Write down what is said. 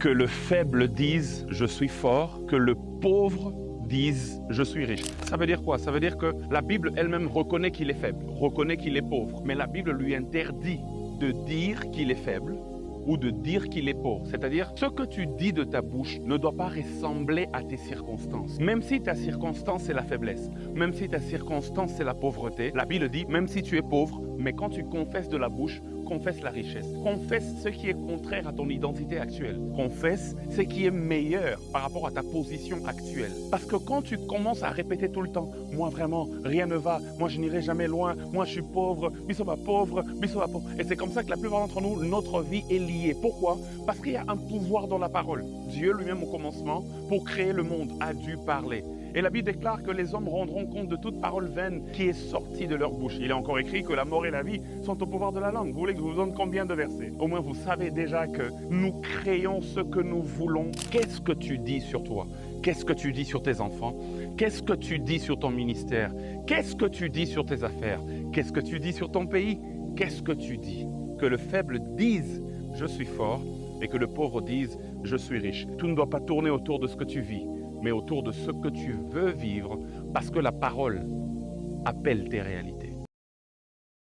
Que le faible dise « je suis fort », que le pauvre dise « je suis riche ». Ça veut dire quoi? Ça veut dire que la Bible elle-même reconnaît qu'il est faible, reconnaît qu'il est pauvre, mais la Bible lui interdit de dire qu'il est faible ou de dire qu'il est pauvre. C'est-à-dire, ce que tu dis de ta bouche ne doit pas ressembler à tes circonstances. Même si ta circonstance, c'est la faiblesse, même si ta circonstance, c'est la pauvreté, la Bible dit, même si tu es pauvre, mais quand tu confesses de la bouche, confesse la richesse. Confesse ce qui est contraire à ton identité actuelle. Confesse ce qui est meilleur par rapport à ta position actuelle. Parce que quand tu commences à répéter tout le temps, moi vraiment, rien ne va, moi je n'irai jamais loin, moi je suis pauvre, bisoba pauvre, bisoba pauvre. Et c'est comme ça que la plupart d'entre nous, notre vie est liée. Pourquoi? Parce qu'il y a un pouvoir dans la parole. Dieu lui-même au commencement, pour créer le monde, a dû parler. Et la Bible déclare que les hommes rendront compte de toute parole vaine qui est sortie de leur bouche. Il est encore écrit que la mort et la vie sont au pouvoir de la langue. Vous voulez que je vous donne combien de versets? Au moins vous savez déjà que nous créons ce que nous voulons. Qu'est-ce que tu dis sur toi? Qu'est-ce que tu dis sur tes enfants? Qu'est-ce que tu dis sur ton ministère? Qu'est-ce que tu dis sur tes affaires? Qu'est-ce que tu dis sur ton pays? Qu'est-ce que tu dis? Que le faible dise « je suis fort » et que le pauvre dise « je suis riche ». Tout ne doit pas tourner autour de ce que tu vis, mais autour de ce que tu veux vivre, parce que la parole appelle tes réalités.